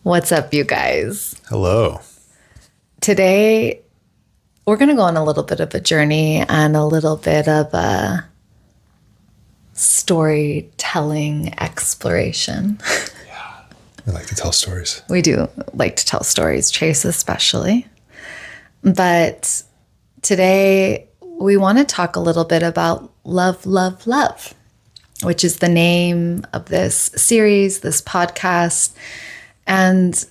What's up, you guys? Hello. Today, we're going to go on a little bit of a journey and a little bit of a storytelling exploration. Yeah, I like to tell stories. We do like to tell stories, Chase especially. But today, we want to talk a little bit about love, love, love, which is the name of this series, this podcast. And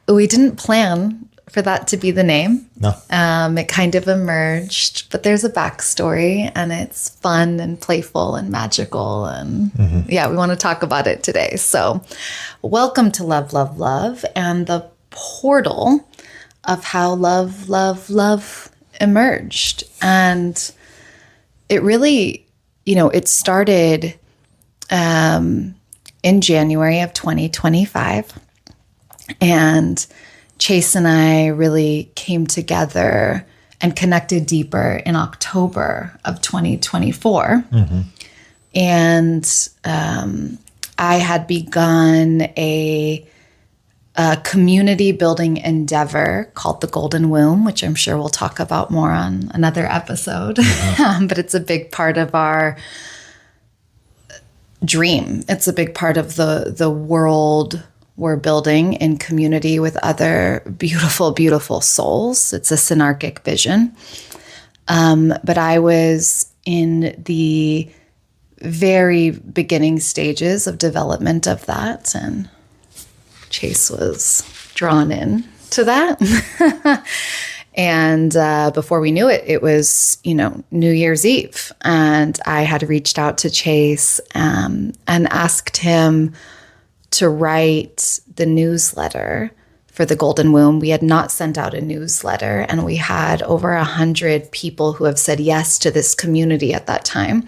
we didn't plan for that to be the name. No. It kind of emerged, but there's a backstory and it's fun and playful and magical. And yeah, we want to talk about it today. So welcome to Love, Love, Love and the portal of how love, love, love emerged. And it really, it started in January of 2025. And Chase and I really came together and connected deeper in October of 2024. And I had begun a community building endeavor called the Golden Womb, which I'm sure we'll talk about more on another episode. But it's a big part of our dream. It's a big part of the world we're building in community with other beautiful, beautiful souls. It's a synarchic vision. But I was in the very beginning stages of development of that, and Chase was drawn in to that. And before we knew it, it was, New Year's Eve. And I had reached out to Chase and asked him to write the newsletter for the Golden Womb. We had not sent out a newsletter, and we had over 100 people who have said yes to this community at that time.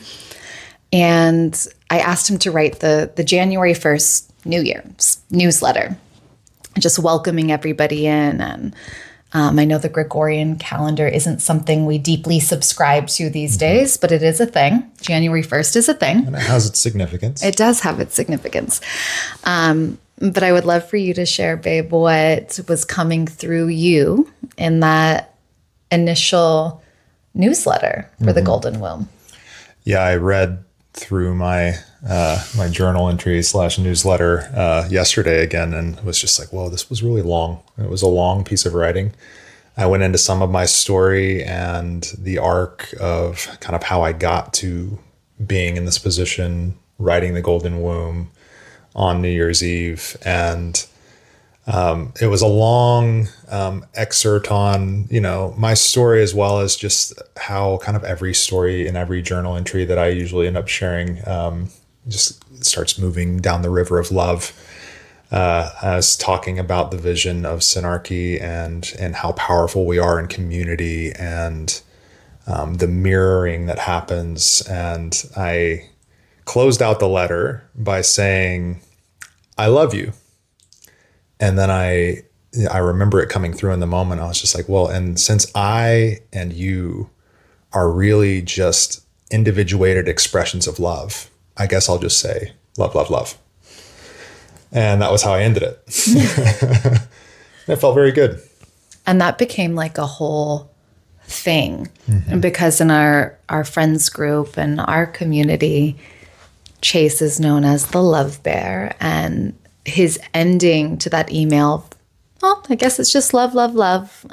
And I asked him to write the January 1st New Year's newsletter, just welcoming everybody in. And I know the Gregorian calendar isn't something we deeply subscribe to these days, but it is a thing. January 1st is a thing. And it has its significance. It does have its significance. But I would love for you to share, babe, what was coming through you in that initial newsletter for the Golden Womb. Yeah, I read through my my journal entry / newsletter yesterday again, and was just like, whoa, this was really long. It was a long piece of writing. I went into some of my story and the arc of kind of how I got to being in this position, writing the Golden Womb on New Year's Eve. And it was a long excerpt on, my story, as well as just how kind of every story and every journal entry that I usually end up sharing just starts moving down the river of love. I was talking about the vision of synarchy and how powerful we are in community and the mirroring that happens. And I closed out the letter by saying, I love you. And then I remember it coming through in the moment. I was just like, well, and since I and you are really just individuated expressions of love, I guess I'll just say love, love, love. And that was how I ended it. It felt very good. And that became like a whole thing. Because in our friends group and our community, Chase is known as the love bear. And his ending to that email, well, I guess it's just love, love, love.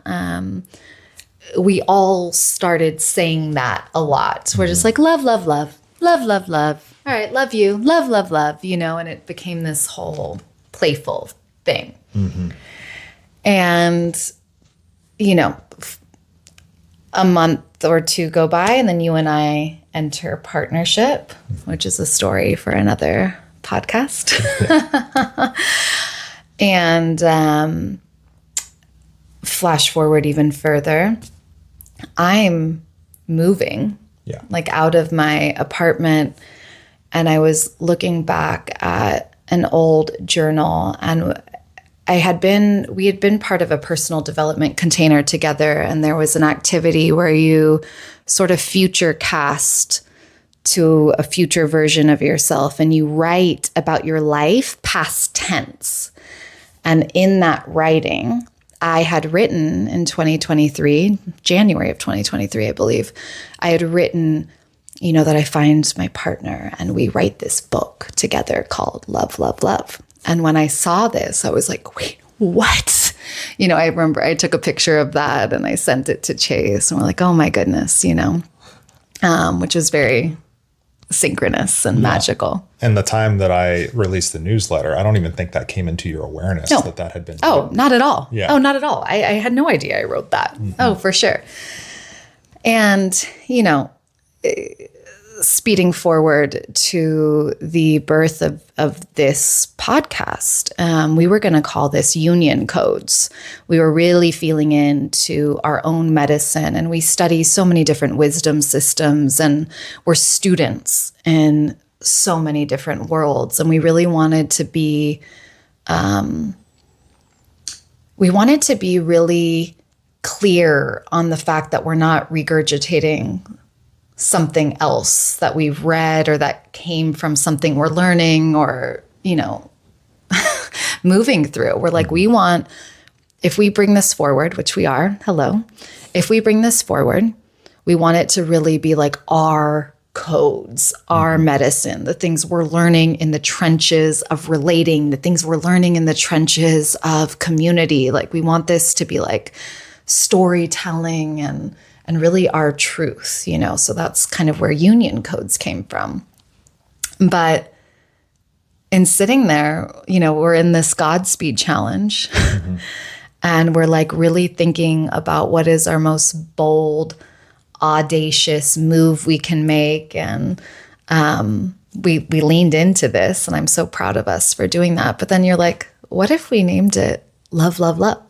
We all started saying that a lot. We're just like, love, love, love, love, love, love. All right, love you, love, love, love, and it became this whole playful thing. And, a month or two go by, and then you and I enter partnership, which is a story for another podcast. And flash forward even further, I'm moving, like out of my apartment, and I was looking back at an old journal, and we had been part of a personal development container together, and there was an activity where you sort of future cast to a future version of yourself, and you write about your life past tense. And in that writing, I had written in 2023, January of 2023, I believe, I had written, that I find my partner and we write this book together called Love, Love, Love. And when I saw this, I was like, wait, what? I remember I took a picture of that and I sent it to Chase and we're like, oh my goodness, which was very synchronous and magical. And the time that I released the newsletter, I don't even think that came into your awareness that had been. Oh, not at all. Yeah. Oh, not at all. I had no idea I wrote that. Mm-hmm. Oh, for sure. And, speeding forward to the birth of this podcast, we were going to call this Union Codes. We were really feeling into our own medicine, and we study so many different wisdom systems, and we're students in so many different worlds. And we really wanted to be, really clear on the fact that we're not regurgitating something else that we've read or that came from something we're learning or, moving through. We're like, we want, if we bring this forward, which we are, if we bring this forward, we want it to really be like our codes, our medicine, the things we're learning in the trenches of relating, the things we're learning in the trenches of community. Like we want this to be like storytelling and really our truth, so that's kind of where Union Codes came from. But in sitting there, we're in this Godspeed challenge and we're like really thinking about what is our most bold, audacious move we can make. And we leaned into this and I'm so proud of us for doing that. But then you're like, what if we named it Love, Love, Love?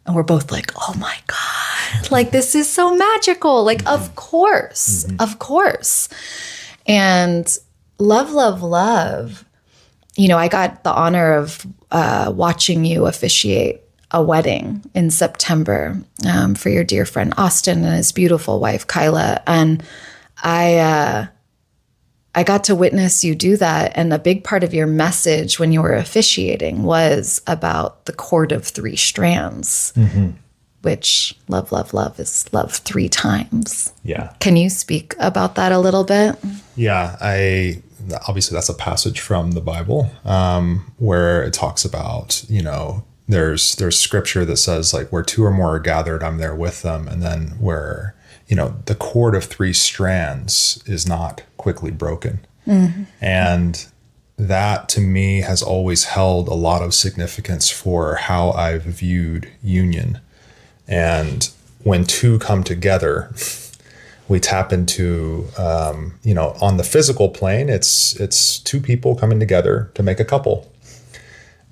And we're both like, oh my God, like this is so magical. Like, of course. And Love, Love, Love, I got the honor of watching you officiate a wedding in September for your dear friend Austin and his beautiful wife, Kyla. And I got to witness you do that. And a big part of your message when you were officiating was about the Cord of Three Strands, which love, love, love is love three times. Yeah. Can you speak about that a little bit? Yeah. Obviously that's a passage from the Bible where it talks about, there's scripture that says like where two or more are gathered, I'm there with them. And then where the cord of three strands is not quickly broken. And that to me has always held a lot of significance for how I've viewed union. And when two come together, we tap into, on the physical plane, it's two people coming together to make a couple.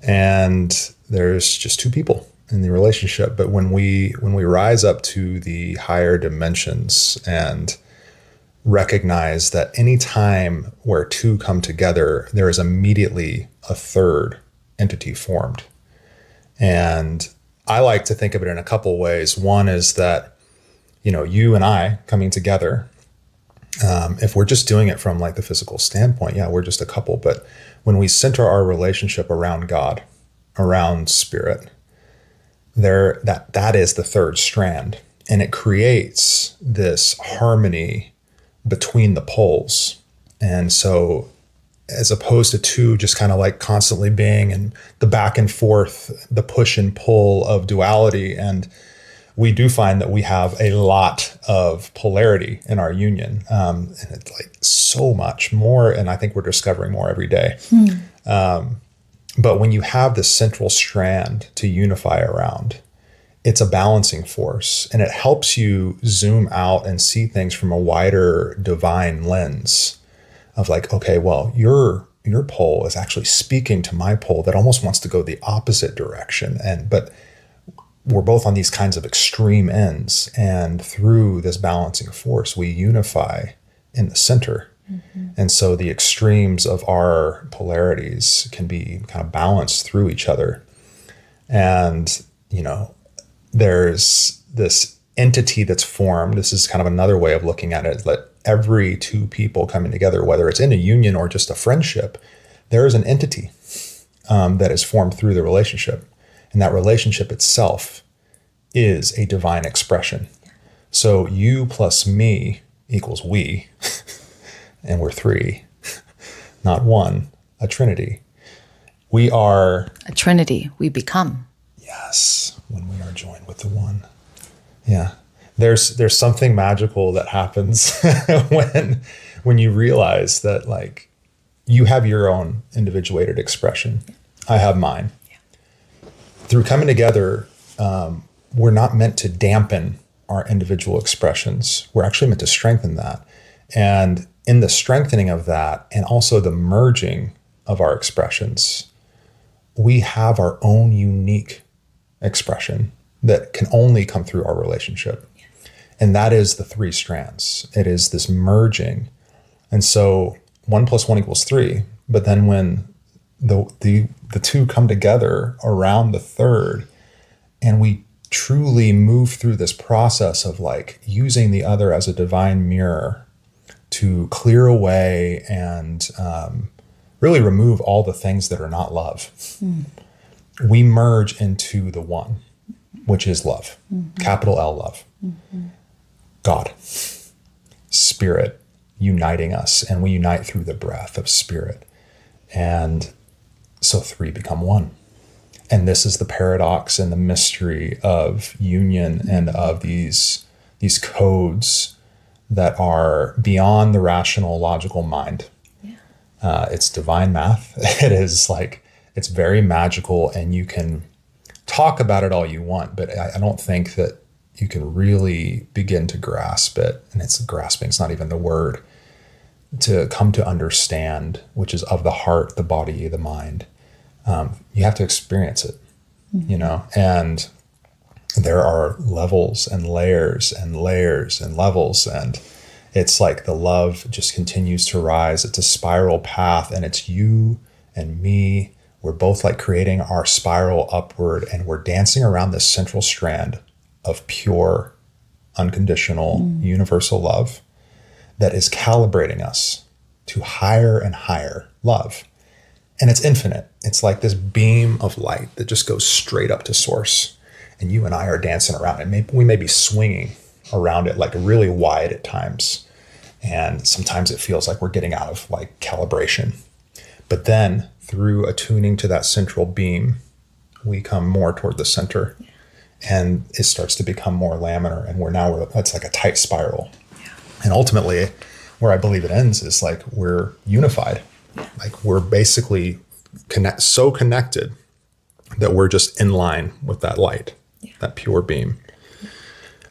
And there's just two people in the relationship. But when we rise up to the higher dimensions and recognize that any time where two come together, there is immediately a third entity formed. And I like to think of it in a couple ways. One is that, you and I coming together, if we're just doing it from like the physical standpoint, yeah, we're just a couple. But when we center our relationship around God, around spirit, that is the third strand, and it creates this harmony between the poles. And so as opposed to two just kind of like constantly being in the back and forth, the push and pull of duality, and we do find that we have a lot of polarity in our union, and it's like so much more, and I think we're discovering more every day. But when you have this central strand to unify around, it's a balancing force, and it helps you zoom out and see things from a wider divine lens of like, okay, well, your pole is actually speaking to my pole that almost wants to go the opposite direction. But we're both on these kinds of extreme ends, and through this balancing force, we unify in the center. And so the extremes of our polarities can be kind of balanced through each other. And, there's this entity that's formed. This is kind of another way of looking at it, that every two people coming together, whether it's in a union or just a friendship, there is an entity that is formed through the relationship. And that relationship itself is a divine expression. So you plus me equals we, and we're three, not one, a trinity. We are a trinity, we become. Yes, when we are joined with the one. Yeah. There's something magical that happens when you realize that, like, you have your own individuated expression. I have mine. Yeah. Through coming together, we're not meant to dampen our individual expressions. We're actually meant to strengthen that. And in the strengthening of that, and also the merging of our expressions, we have our own unique expression that can only come through our relationship. Yeah. And that is the three strands. It is this merging. And so 1 + 1 = 3. But then when the two come together around the third, and we truly move through this process of, like, using the other as a divine mirror to clear away and really remove all the things that are not love. We merge into the one, which is love, capital L love. God, spirit uniting us, and we unite through the breath of spirit. And so three become one. And this is the paradox and the mystery of union and of these codes that are beyond the rational, logical mind. Yeah. It's divine math. It is like, it's very magical, and you can talk about it all you want, but I don't think that you can really begin to grasp it. And it's grasping, it's not even the word, to come to understand, which is of the heart, the body, the mind. You have to experience it, you know, and there are levels and layers and layers and levels. And it's like the love just continues to rise. It's a spiral path, and it's you and me. We're both, like, creating our spiral upward, and we're dancing around this central strand of pure, unconditional, universal love that is calibrating us to higher and higher love. And it's infinite. It's like this beam of light that just goes straight up to source. And you and I are dancing around it. We may be swinging around it, like, really wide at times. And sometimes it feels like we're getting out of, like, calibration. But then through attuning to that central beam, we come more toward the center. Yeah. And it starts to become more laminar. And it's like a tight spiral. Yeah. And ultimately, where I believe it ends is, like, we're unified. Yeah. Like, we're basically so connected that we're just in line with that light, that pure beam.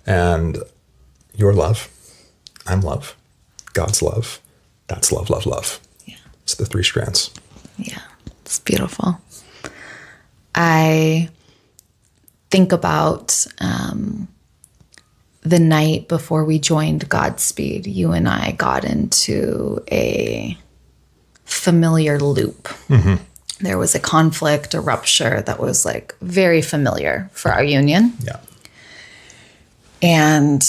And your love, I'm love, God's love, that's love, love, love. Yeah. It's the three strands. Yeah, it's beautiful. I think about the night before we joined Godspeed. You and I got into a familiar loop. Mm-hmm. There was a conflict, a rupture that was, like, very familiar for our union. Yeah. And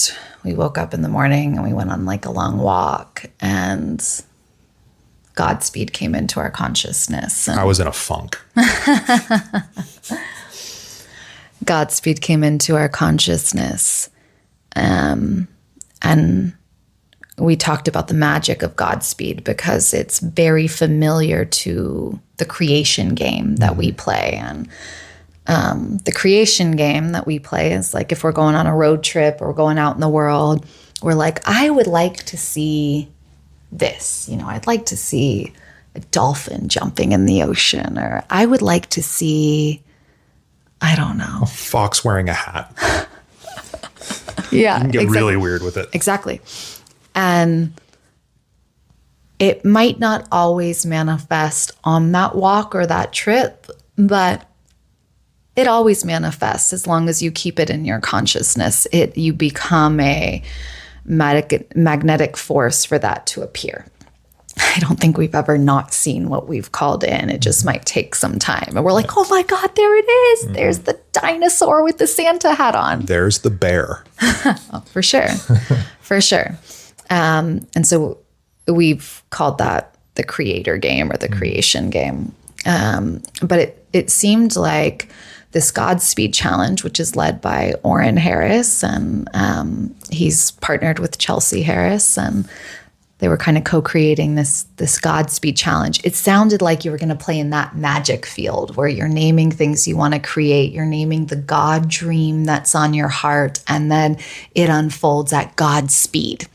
we woke up in the morning and we went on, like, a long walk, and Godspeed came into our consciousness. And I was in a funk. Godspeed came into our consciousness. And we talked about the magic of Godspeed because it's very familiar to the creation game that we play. And the creation game that we play is, like, if we're going on a road trip or going out in the world, we're like, I would like to see this. You know, I'd like to see a dolphin jumping in the ocean, or I would like to see, I don't know, a fox wearing a hat. Yeah. You can get really weird with it. Exactly. And it might not always manifest on that walk or that trip, but it always manifests as long as you keep it in your consciousness. You become a magnetic force for that to appear. I don't think we've ever not seen what we've called in. It just might take some time. And we're like, oh my God, there it is. Mm-hmm. There's the dinosaur with the Santa hat on. There's the bear. Oh, for sure. For sure. And so we've called that the creator game or the creation game. But it seemed like this Godspeed challenge, which is led by Orrin Harris, and he's partnered with Chelsea Harris, and they were kind of co-creating this Godspeed challenge. It sounded like you were going to play in that magic field where you're naming things you want to create. You're naming the God dream that's on your heart, and then it unfolds at Godspeed.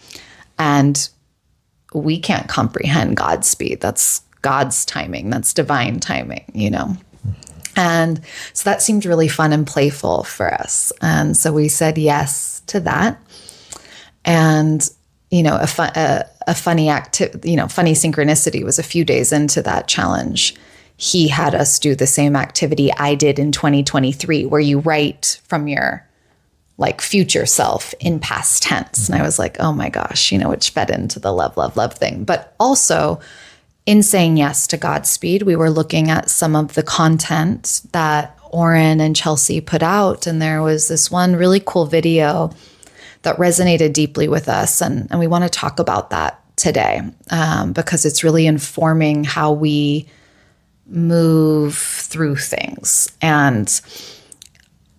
And we can't comprehend Godspeed. That's God's timing. That's divine timing, you know? And so that seemed really fun and playful for us. And so we said yes to that. And, you know, a funny funny synchronicity was a few days into that challenge. He had us do the same activity I did in 2023, where you write from your like future self in past tense. And I was like, oh my gosh, you know, which fed into the love, love, love thing. But also in saying yes to Godspeed, we were looking at some of the content that Orrin and Chelsea put out. And there was this one really cool video that resonated deeply with us. And we want to talk about that today because it's really informing how we move through things. And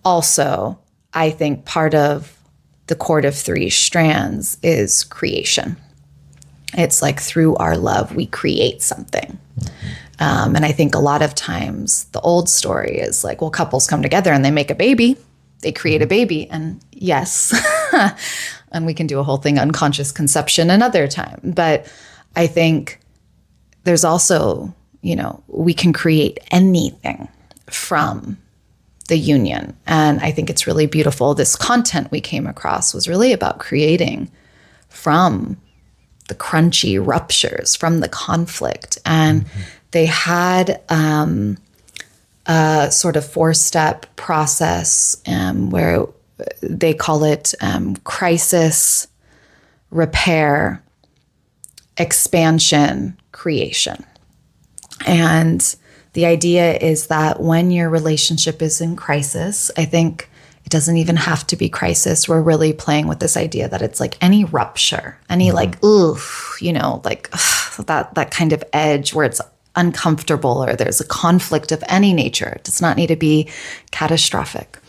also, I think part of the Cord of Three Strands is creation. It's like through our love, we create something. And I think a lot of times the old story is like, well, couples come together and they make a baby, they create a baby. And yes, and we can do a whole thing, unconscious conception, another time. But I think there's also, you know, we can create anything from the union. And I think it's really beautiful. This content we came across was really about creating from the crunchy ruptures, from the conflict. And they had a sort of 4-step process where they call it crisis, repair, expansion, creation. And the idea is that when your relationship is in crisis, I think it doesn't even have to be crisis. We're really playing with this idea that it's like any rupture, any like, oof, you know, like that kind of edge where it's uncomfortable or there's a conflict of any nature. It does not need to be catastrophic.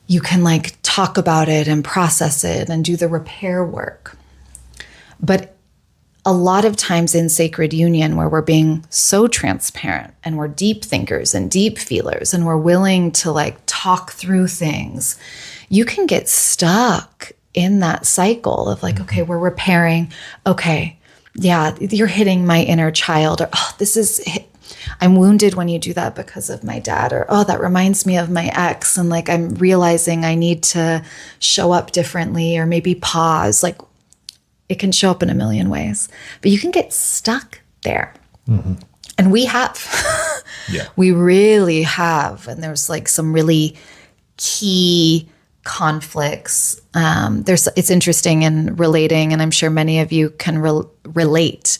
You can like talk about it and process it and do the repair work. But a lot of times in sacred union where we're being so transparent and we're deep thinkers and deep feelers and we're willing to like talk through things, you can get stuck in that cycle of like, okay, we're repairing. Okay, yeah, you're hitting my inner child, or I'm wounded when you do that because of my dad, or oh, that reminds me of my ex. And like, I'm realizing I need to show up differently or maybe pause. Like, it can show up in a million ways, but you can get stuck there. And we have, we really have. And there's like some really key conflicts. It's interesting in relating, and I'm sure many of you can relate.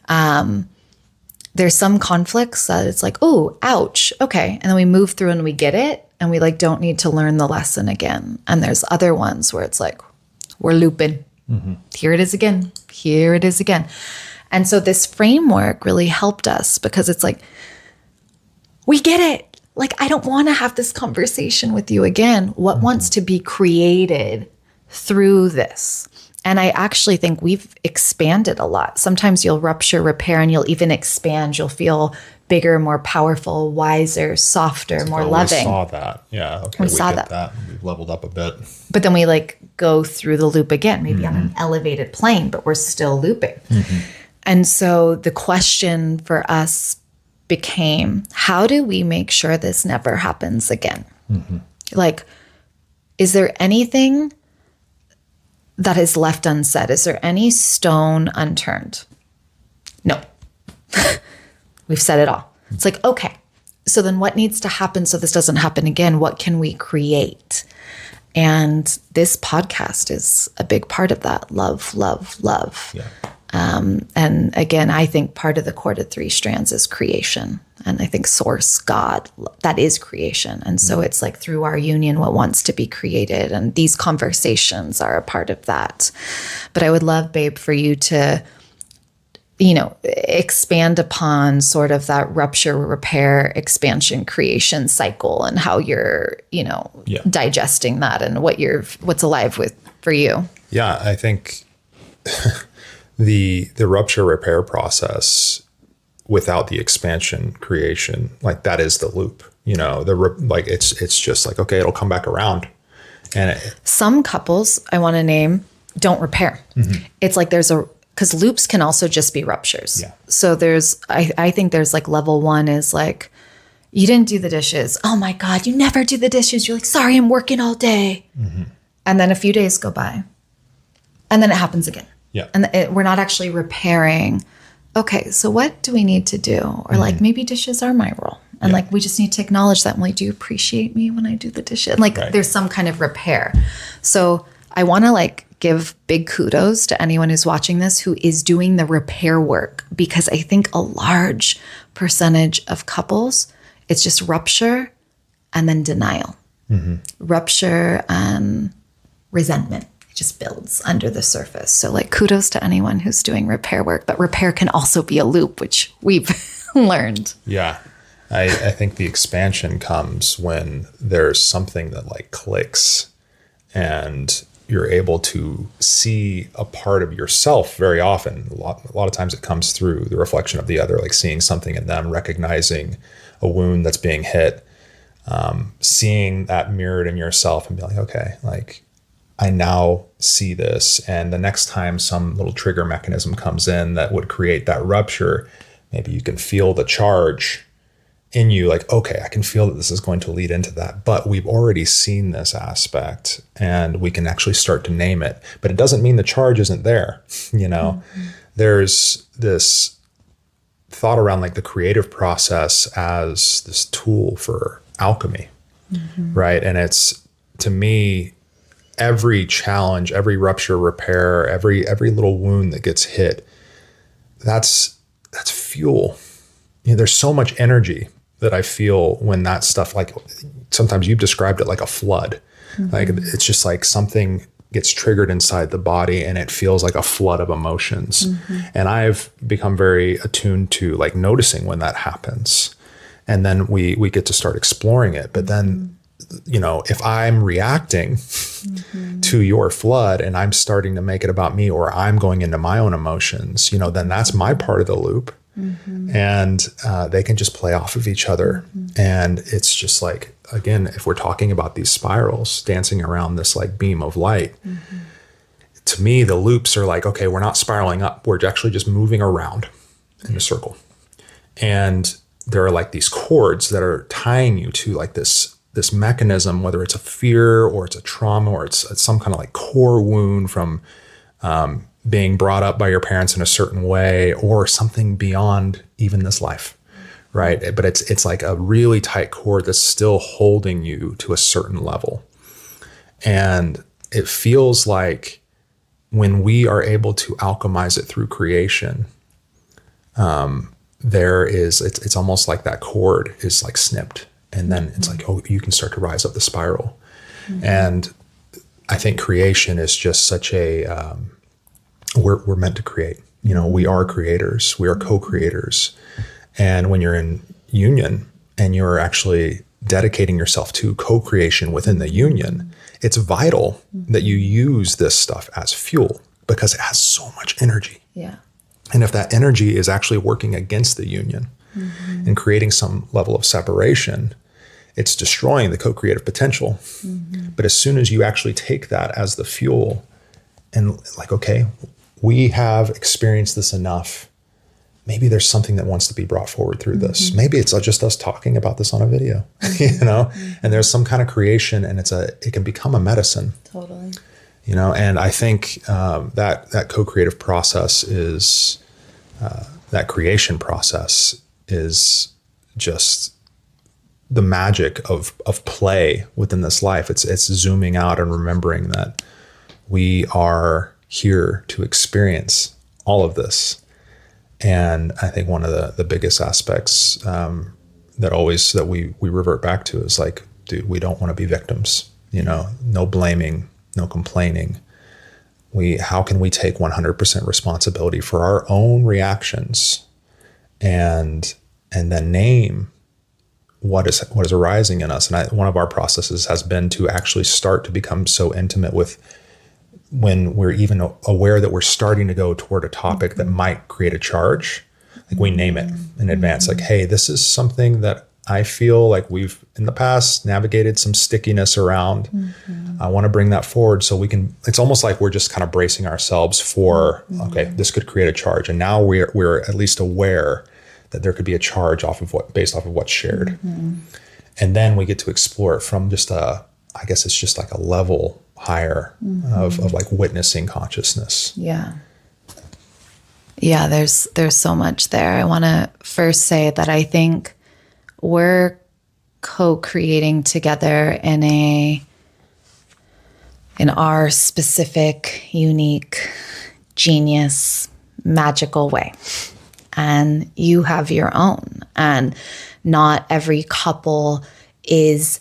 There's some conflicts that it's like, oh, ouch. Okay. And then we move through and we get it. And we like, don't need to learn the lesson again. And there's other ones where it's like, we're looping. Here it is again. Here it is again. And so this framework really helped us because it's like, we get it. Like, I don't want to have this conversation with you again. What wants to be created through this? And I actually think we've expanded a lot. Sometimes you'll rupture, repair, and you'll even expand. You'll feel bigger, more powerful, wiser, softer, more loving. We saw that. Yeah. Okay. We saw get that. We've leveled up a bit. But then we like go through the loop again, maybe on an elevated plane, but we're still looping. And so the question for us became, how do we make sure this never happens again? Like, is there anything that is left unsaid? Is there any stone unturned? No. We've said it all. It's like, okay, so then what needs to happen so this doesn't happen again? What can we create? And this podcast is a big part of that. Love, love, love. Yeah. And again, I think part of the Cord of Three Strands is creation. And I think source, God, that is creation. And so it's like through our union, what wants to be created. And these conversations are a part of that. But I would love, babe, for you to expand upon sort of that rupture, repair, expansion, creation cycle and how you're, digesting that and what's alive with for you. Yeah, I think the rupture repair process without the expansion creation, like that is the loop, it's just like, okay, it'll come back around. And some couples I want to name don't repair. It's like because loops can also just be ruptures. Yeah. So I think there's like level one is like, you didn't do the dishes. Oh my God, you never do the dishes. You're like, sorry, I'm working all day. And then a few days go by and then it happens again. Yeah. And we're not actually repairing. Okay, so what do we need to do? Or like maybe dishes are my role. And like, we just need to acknowledge that. Like, do you appreciate me when I do the dishes? Like there's some kind of repair. So I want to like give big kudos to anyone who's watching this who is doing the repair work, because I think a large percentage of couples, it's just rupture and then denial. Rupture and resentment. It just builds under the surface. So like kudos to anyone who's doing repair work, but repair can also be a loop, which we've learned. Yeah. I think the expansion comes when there's something that like clicks and you're able to see a part of yourself very often. A lot of times it comes through the reflection of the other, like seeing something in them, recognizing a wound that's being hit, seeing that mirrored in yourself and be like, okay, like I now see this. And the next time some little trigger mechanism comes in that would create that rupture, maybe you can feel the charge in you, like, okay, I can feel that this is going to lead into that, but we've already seen this aspect and we can actually start to name it. But it doesn't mean the charge isn't there. There's this thought around like the creative process as this tool for alchemy, right? And it's, to me, every challenge, every rupture, repair, every little wound that gets hit, that's fuel. There's so much energy that I feel when that stuff, like sometimes you've described it like a flood. Like it's just like something gets triggered inside the body and it feels like a flood of emotions. And I've become very attuned to like noticing when that happens. And then we get to start exploring it. But then, if I'm reacting to your flood and I'm starting to make it about me, or I'm going into my own emotions, then that's my part of the loop. And they can just play off of each other. And it's just like, again, if we're talking about these spirals dancing around this like beam of light, to me, the loops are like, okay, we're not spiraling up. We're actually just moving around in a circle. And there are like these cords that are tying you to like this mechanism, whether it's a fear or it's a trauma or it's some kind of like core wound from being brought up by your parents in a certain way, or something beyond even this life, right? But it's like a really tight cord that's still holding you to a certain level. And it feels like when we are able to alchemize it through creation, it's almost like that cord is like snipped. And then it's like, oh, you can start to rise up the spiral. And I think creation is just such a, we're meant to create. We are creators. We are co-creators. And when you're in union and you're actually dedicating yourself to co-creation within the union, it's vital that you use this stuff as fuel because it has so much energy. Yeah. And if that energy is actually working against the union and creating some level of separation, it's destroying the co-creative potential. But as soon as you actually take that as the fuel and like, okay, we have experienced this enough. Maybe there's something that wants to be brought forward through this. Maybe it's just us talking about this on a video, and there's some kind of creation and it can become a medicine. Totally. And I think that co-creative process is, that creation process is just the magic of play within this life. It's zooming out and remembering that we are here to experience all of this. And I think one of the biggest aspects that we revert back to is like, dude, we don't want to be victims. No blaming, no complaining. how can we take 100% responsibility for our own reactions and then name what is arising in us. And one of our processes has been to actually start to become so intimate with when we're even aware that we're starting to go toward a topic that might create a charge. Like we name it in advance, like, hey, this is something that I feel like we've in the past navigated some stickiness around. I want to bring that forward so we can, it's almost like we're just kind of bracing ourselves for, okay, this could create a charge. And now we're at least aware that there could be a charge based off of what's shared. And then we get to explore it from just I guess it's just like a level higher of like witnessing consciousness. Yeah. Yeah, there's so much there. I want to first say that I think we're co-creating together in our specific, unique, genius, magical way. And you have your own. And not every couple is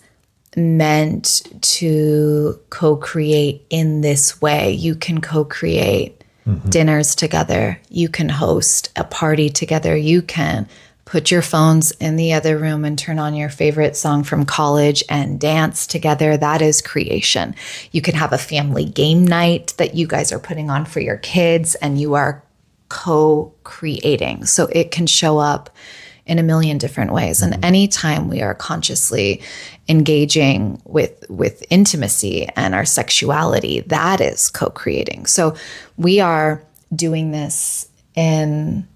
meant to co-create in this way. You can co-create dinners together. You can host a party together. You can put your phones in the other room and turn on your favorite song from college and dance together. That is creation. You can have a family game night that you guys are putting on for your kids, and you are co-creating. So it can show up in a million different ways. And anytime we are consciously engaging with intimacy and our sexuality, that is co-creating. So we are doing this in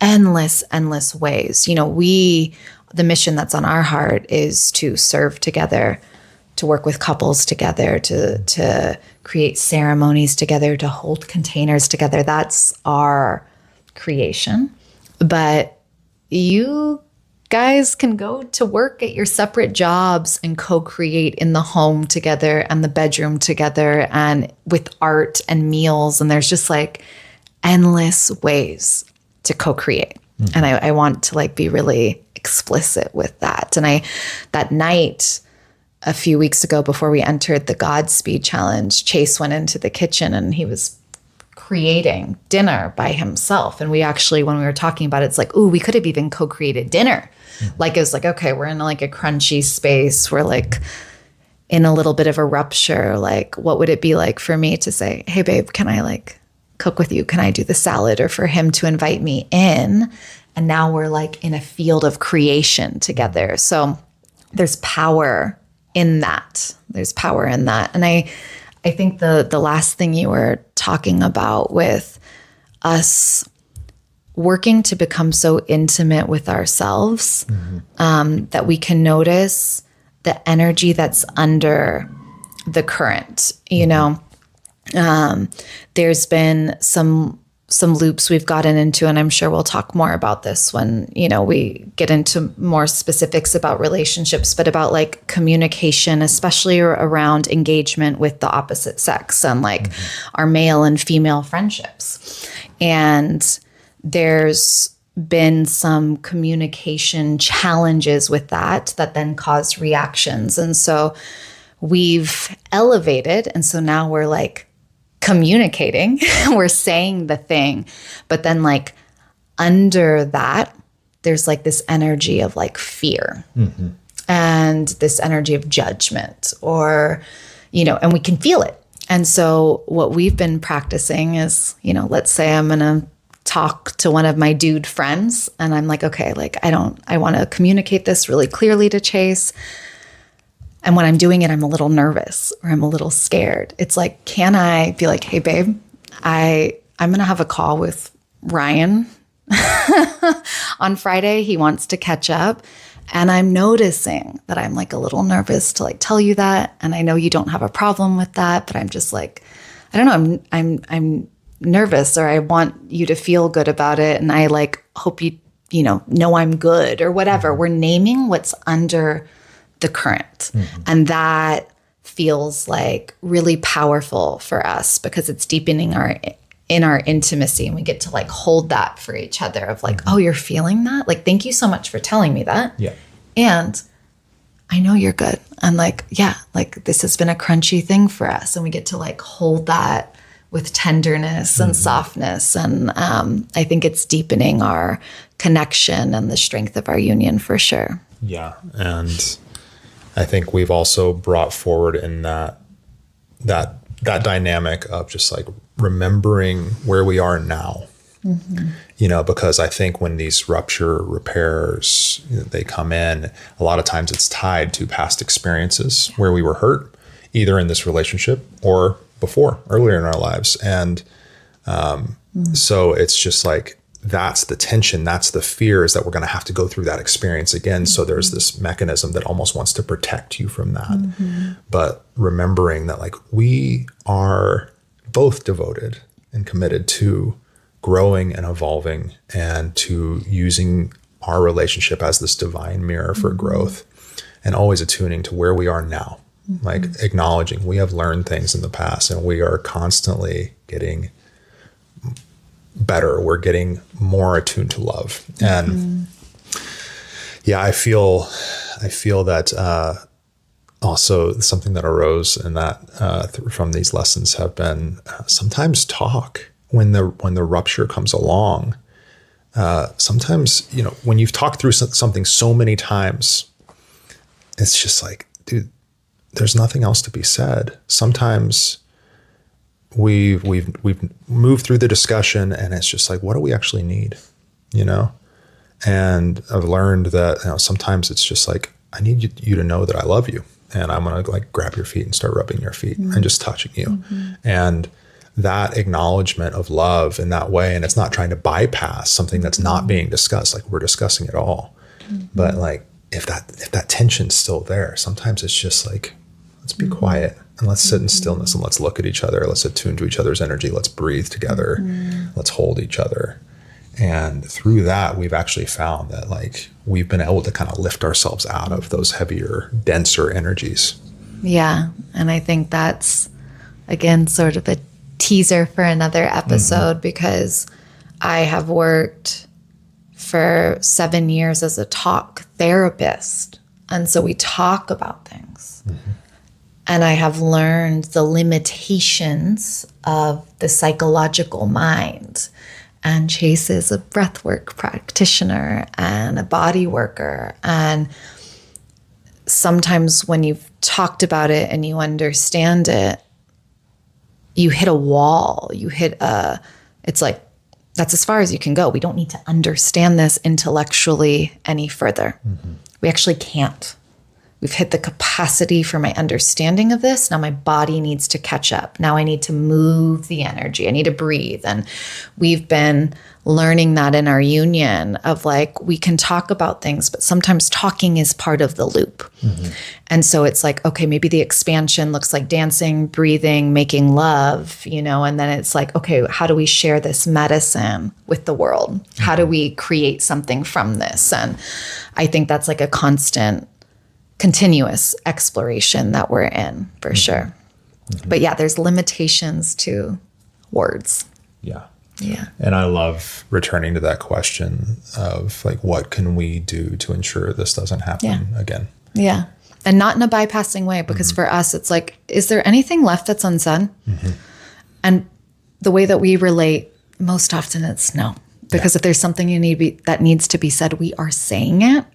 endless ways. You know, the mission that's on our heart is to serve together, to work with couples together, to create ceremonies together, to hold containers together. That's our creation. But you guys can go to work at your separate jobs and co-create in the home together and the bedroom together and with art and meals. And there's just like endless ways to co-create. And I want to like be really explicit with that. And that night a few weeks ago before we entered the Godspeed challenge, Chase went into the kitchen and he was creating dinner by himself. And we actually, when we were talking about it, it's like, ooh, we could have even co-created dinner. Like, it was like, okay, we're in like a crunchy space. We're like in a little bit of a rupture. Like, what would it be like for me to say, hey babe, can I like cook with you? Can I do the salad? Or for him to invite me in. And now we're like in a field of creation together. So there's power in that. There's power in that. And I think the last thing you were talking about with us working to become so intimate with ourselves that we can notice the energy that's under the current, you know. There's been some loops we've gotten into, and I'm sure we'll talk more about this when, you know, we get into more specifics about relationships, but about like communication, especially around engagement with the opposite sex and like our male and female friendships. And there's been some communication challenges with that then cause reactions. And so we've elevated. And so now we're like communicating, we're saying the thing, but then like under that, there's like this energy of like fear and this energy of judgment, or, you know, and we can feel it. And so what we've been practicing is, you know, let's say I'm going to talk to one of my dude friends and I'm like, okay, like I want to communicate this really clearly to Chase. And when I'm doing it, I'm a little nervous or I'm a little scared. It's like, can I be like, hey babe, I'm going to have a call with Ryan on Friday. He wants to catch up. And I'm noticing that I'm like a little nervous to like tell you that. And I know you don't have a problem with that, but I'm just like, I don't know, I'm nervous, or I want you to feel good about it. And I like, hope you know I'm good or whatever. We're naming what's under the current. And that feels like really powerful for us because it's deepening our intimacy, and we get to like hold that for each other of like, oh, you're feeling that? Like, thank you so much for telling me that. Yeah. And I know you're good. And like, yeah, like this has been a crunchy thing for us. And we get to like hold that with tenderness and softness. And I think it's deepening our connection and the strength of our union for sure. Yeah. And I think we've also brought forward in that dynamic of just like remembering where we are now. You know, because I think when these rupture repairs, they come in, a lot of times it's tied to past experiences where we were hurt, either in this relationship or before, earlier in our lives. And so it's just like, that's the tension, that's the fear, is that we're going to have to go through that experience again. So there's this mechanism that almost wants to protect you from that. But remembering that like we are both devoted and committed to growing and evolving and to using our relationship as this divine mirror for growth, and always attuning to where we are now, like acknowledging we have learned things in the past and we are constantly getting better. We're getting more attuned to love. And yeah, I feel that also something that arose in that from these lessons have been sometimes talk when the rupture comes along. Sometimes, you know, when you've talked through something so many times, it's just like, dude, there's nothing else to be said. Sometimes we've moved through the discussion and it's just like, what do we actually need? You know? And I've learned that, you know, sometimes it's just like, I need you to know that I love you, and I'm going to like grab your feet and start rubbing your feet and just touching you. And that acknowledgement of love in that way, and it's not trying to bypass something that's not being discussed. Like, we're discussing it all. But like, if that tension's still there, sometimes it's just like, let's be quiet and let's sit in stillness and let's look at each other. Let's attune to each other's energy. Let's breathe together. Let's hold each other. And through that, we've actually found that like we've been able to kind of lift ourselves out of those heavier, denser energies. Yeah. And I think that's, again, sort of a teaser for another episode, because I have worked for 7 years as a talk therapist. And so we talk about things. And I have learned the limitations of the psychological mind. And Chase is a breathwork practitioner and a body worker. And sometimes when you've talked about it and you understand it, you hit a wall, it's like, that's as far as you can go. We don't need to understand this intellectually any further. We actually can't. We've hit the capacity for my understanding of this. Now my body needs to catch up. Now I need to move the energy. I need to breathe. And we've been learning that in our union of like, we can talk about things, but sometimes talking is part of the loop. And so it's like, okay, maybe the expansion looks like dancing, breathing, making love, you know, and then it's like, okay, how do we share this medicine with the world? How do we create something from this? And I think that's like a constant, continuous exploration that we're in for sure. But yeah, there's limitations to words. Yeah. Yeah. And I love returning to that question of like, what can we do to ensure this doesn't happen again? Yeah. And not in a bypassing way, because for us, it's like, is there anything left that's unsaid? And the way that we relate most often, it's no. Because if there's something that needs to be said, we are saying it.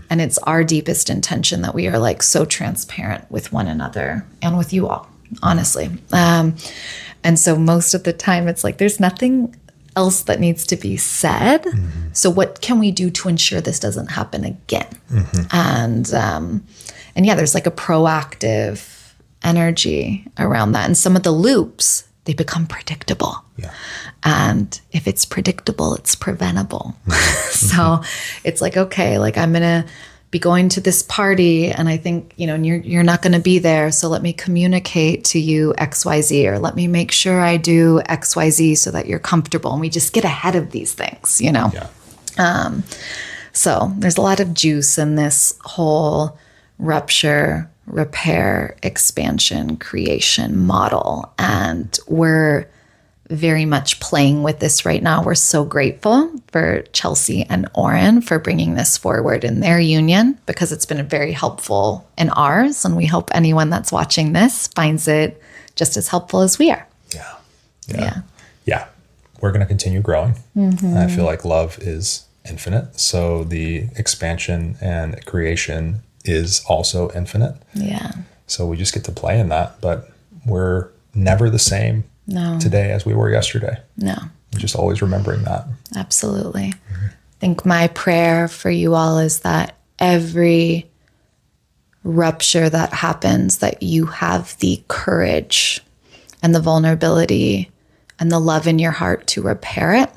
And it's our deepest intention that we are like so transparent with one another and with you all, honestly. And so most of the time it's like, there's nothing else that needs to be said. So what can we do to ensure this doesn't happen again? And yeah, there's like a proactive energy around that. And some of the loops, they become predictable. And if it's predictable, it's preventable. So it's like, okay, like I'm going to be going to this party and I think, you know, and you're not going to be there. So let me communicate to you XYZ, or let me make sure I do XYZ so that you're comfortable. And we just get ahead of these things, you know? So there's a lot of juice in this whole rupture, repair, expansion, creation model. And we're very much playing with this right now. We're so grateful for Chelsea and Oren for bringing this forward in their union, because it's been very helpful in ours. And we hope anyone that's watching this finds it just as helpful as we are. Yeah. Yeah. We're going to continue growing. I feel like love is infinite. So the expansion and creation is also infinite. Yeah. So we just get to play in that, but we're never the same today as we were yesterday. No. We're just always remembering that. Absolutely. I think my prayer for you all is that every rupture that happens, that you have the courage and the vulnerability and the love in your heart to repair it.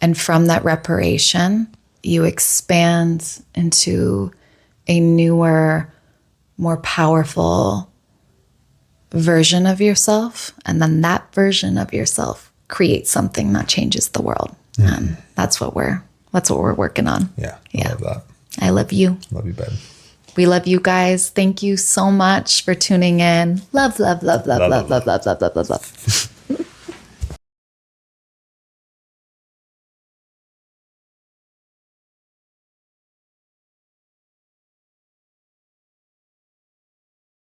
And from that reparation, you expand into a newer, more powerful version of yourself. And then that version of yourself creates something that changes the world. And that's what we're working on. Yeah. I love that. I love you. Love you, babe. We love you guys. Thank you so much for tuning in. Love, love, love, love, love, love, love, love, love, love, love.